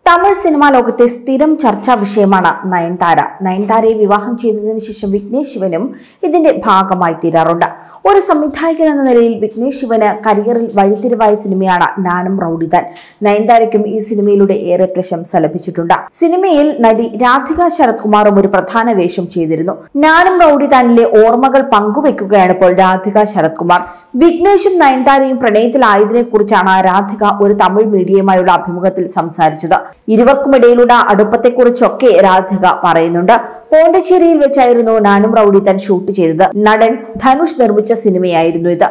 Tamil cinema ലോകത്തെ സ്ഥിരം ചർച്ചാ വിഷയമാണ് നയൻതാര. നയൻതാരയെ വിവാഹം ചെയ്തതിനു ശേഷം വിഘ്നേഷ് ശിവനും ഇതിന്റെ ഭാഗമായി തീരാറുണ്ട്. ഒരു സംവിധായകൻ എന്ന നിലയിൽ വിഘ്നേഷ് ശിവന് കരിയറിൽ വഴിത്തിരിവായ സിനിമയാണ് നാനും റൌഡിതാൻ. നയൻതാരയ്ക്കും ഈ സിനിമയിലൂടെ ഏറെ പ്രശംസ ലഭിച്ചിട്ടുണ്ട്. സിനിമയിൽ നടി രാധിക ശരത് കുമാറും ഒരു പ്രധാന വേഷം ചെയ്തിരുന്നു. നാനും റൌഡിതാനിലെ ഓർമ്മകൾ പങ്കുവെക്കുകയാണ് ഇപ്പോൾ രാധിക ശരത് കുമാർ. വിഘ്നേഷും നയൻതാരയും പ്രണയത്തിലായതിനെ കുറിച്ചാണ് രാധിക ഒരു തമിഴ് മീഡിയയുമായുള്ള അഭിമുഖത്തിൽ സംസാരിച്ചത്. ഇരുവർക്കുമിടയിലുള്ള അടുപ്പത്തെക്കുറിച്ചൊക്കെ രാധിക പറയുന്നുണ്ട്. പോണ്ടിച്ചേരിയിൽ വെച്ചായിരുന്നു നാനും റൌഡിതാൻ ഷൂട്ട് ചെയ്തത്. നടൻ ധനുഷ് നിർമ്മിച്ച സിനിമയായിരുന്നു ഇത്.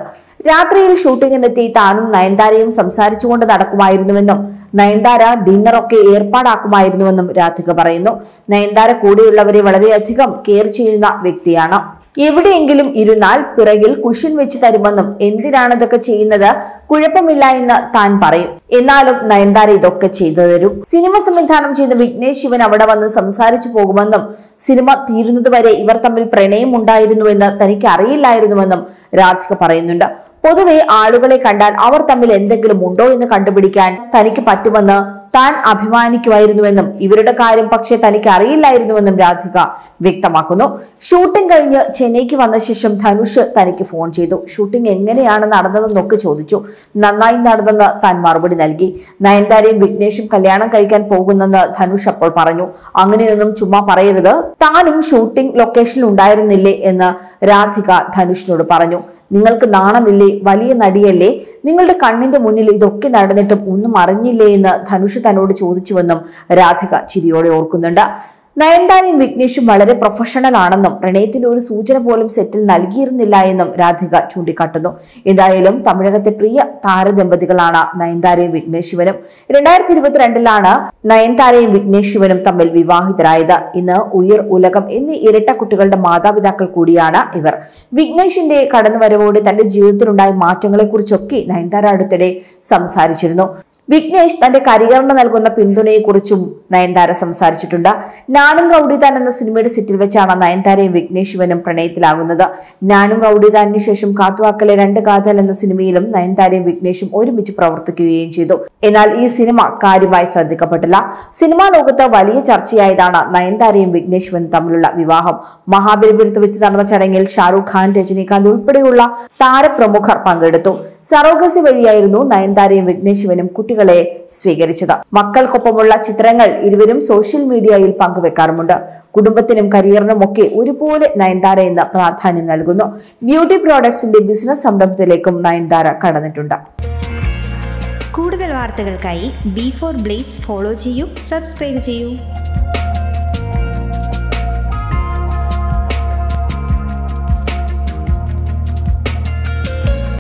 രാത്രിയിൽ ഷൂട്ടിങ്ങിനെത്തി താനും നയൻതാരയും സംസാരിച്ചുകൊണ്ട് നടക്കുമായിരുന്നുവെന്നും നയൻതാര ഡിന്നറൊക്കെ ഏർപ്പാടാക്കുമായിരുന്നുവെന്നും രാധിക പറയുന്നു. നയൻതാര കൂടെയുള്ളവരെ വളരെയധികം കെയർ ചെയ്യുന്ന വ്യക്തിയാണ്. എവിടെയെങ്കിലും ഇരുന്നാൽ പിറകിൽ കുഷൻ വെച്ച് തരുമെന്നും എന്തിനാണ് ഇതൊക്കെ ചെയ്യുന്നത്, കുഴപ്പമില്ല എന്ന് താൻ പറയും. എന്നാലും നയൻതാര ഇതൊക്കെ ചെയ്തു തരും. സിനിമ സംവിധാനം ചെയ്ത വിഘ്നേഷ് ശിവൻ അവിടെ വന്ന് സംസാരിച്ചു പോകുമെന്നും സിനിമ തീരുന്നതുവരെ ഇവർ തമ്മിൽ പ്രണയം ഉണ്ടായിരുന്നുവെന്ന് തനിക്ക് അറിയില്ലായിരുന്നുവെന്നും രാധിക പറയുന്നുണ്ട്. പൊതുവെ ആളുകളെ കണ്ടാൽ അവർ തമ്മിൽ എന്തെങ്കിലും ഉണ്ടോ എന്ന് കണ്ടുപിടിക്കാൻ തനിക്ക് പറ്റുമെന്ന് താൻ അഭിമാനിക്കുമായിരുന്നുവെന്നും ഇവരുടെ കാര്യം പക്ഷെ തനിക്ക് അറിയില്ലായിരുന്നുവെന്നും രാധിക വ്യക്തമാക്കുന്നു. ഷൂട്ടിംഗ് കഴിഞ്ഞ് ചെന്നൈക്ക് വന്ന ശേഷം ധനുഷ് തനിക്ക് ഫോൺ ചെയ്തു. ഷൂട്ടിംഗ് എങ്ങനെയാണ് നടന്നതെന്നൊക്കെ ചോദിച്ചു. നന്നായി നടന്നെന്ന് താൻ മറുപടി നൽകി. നയൻതാരയും വിഘ്നേഷും കല്യാണം കഴിക്കാൻ പോകുന്നെന്ന് ധനുഷ് അപ്പോൾ പറഞ്ഞു. അങ്ങനെയൊന്നും ചുമ്മാ പറയരുത്, താനും ഷൂട്ടിംഗ് ലൊക്കേഷനിൽ ഉണ്ടായിരുന്നില്ലേ എന്ന് രാധിക ധനുഷിനോട് പറഞ്ഞു. നിങ്ങൾക്ക് നാണമില്ലേ, വലിയ നടിയല്ലേ, നിങ്ങളുടെ കണ്ണിന്റെ മുന്നിൽ ഇതൊക്കെ നടന്നിട്ടും ഒന്നും അറിഞ്ഞില്ലേ എന്ന് ധനുഷ് തന്നോട് ചോദിച്ചുവെന്നും രാധിക ചിരിയോടെ ഓർക്കുന്നുണ്ട്. നയൻതാരയും വിഘ്നേഷും വളരെ പ്രൊഫഷണൽ ആണെന്നും പ്രണയത്തിന്റെ ഒരു സൂചന പോലും സെറ്റിൽ നൽകിയിരുന്നില്ല എന്നും രാധിക ചൂണ്ടിക്കാട്ടുന്നു. എന്തായാലും തമിഴകത്തെ പ്രിയ താരദമ്പതികളാണ് നയൻതാരയും വിഘ്നേഷ് ശിവനും. 2022 നയൻതാരയും വിഘ്നേഷ് ശിവനും തമ്മിൽ വിവാഹിതരായത്. ഇന്ന് ഉയർ ഉലകം എന്നീ ഇരട്ട കുട്ടികളുടെ മാതാപിതാക്കൾ കൂടിയാണ് ഇവർ. വിഘ്നേഷിന്റെ കടന്നുവരവോടെ തന്റെ ജീവിതത്തിലുണ്ടായ മാറ്റങ്ങളെ കുറിച്ചൊക്കെ നയൻതാര അടുത്തിടെ സംസാരിച്ചിരുന്നു. വിഘ്നേഷ് തന്റെ കരിയറിന് നൽകുന്ന പിന്തുണയെക്കുറിച്ചും നയൻതാര സംസാരിച്ചിട്ടുണ്ട്. നാനും റൌഡിതാൻ എന്ന സിനിമയുടെ സെറ്റിൽ വെച്ചാണ് നയൻതാരയും വിഘ്നേഷ് ശിവനും പ്രണയത്തിലാകുന്നത്. നാനും റൌഡിതാനിന് ശേഷം കാത്തുവാക്കലെ 2 കാതൽ എന്ന സിനിമയിലും നയൻതാരയും വിഘ്നേഷും ഒരുമിച്ച് പ്രവർത്തിക്കുകയും ചെയ്തു. എന്നാൽ ഈ സിനിമ കാര്യമായി ശ്രദ്ധിക്കപ്പെട്ടില്ല. സിനിമാ ലോകത്ത് വലിയ ചർച്ചയായതാണ് നയൻതാരയും വിഘ്നേഷ് ശിവനും തമ്മിലുള്ള വിവാഹം. മഹാബലിപുരത്ത് വെച്ച് നടന്ന ചടങ്ങിൽ ഷാരൂഖ് ഖാൻ, രജനീകാന്ത് ഉൾപ്പെടെയുള്ള താരപ്രമുഖർ പങ്കെടുത്തു. സറോഗസി വഴിയായിരുന്നു നയൻതാരയും വിഘ്നേഷ് ശിവനും കുട്ടികളെ സ്വീകരിച്ചത്. മക്കൾക്കൊപ്പമുള്ള ചിത്രങ്ങൾ ഇരുവരും സോഷ്യൽ മീഡിയയിൽ പങ്കുവെക്കാറുമുണ്ട്. കുടുംബത്തിനും കരിയറിനും ഒക്കെ ഒരുപോലെ നയൻതാര ഇന്ന് പ്രാധാന്യം നൽകുന്നു. ബ്യൂട്ടി പ്രോഡക്ട്സിന്റെ ബിസിനസ് സംരംഭത്തിലേക്കും നയൻതാര കടന്നിട്ടുണ്ട്. കൂടുതൽ വാർത്തകൾക്കായി B4 Blaze ഫോളോ ചെയ്യൂ, സബ്സ്ക്രൈബ് ചെയ്യൂ.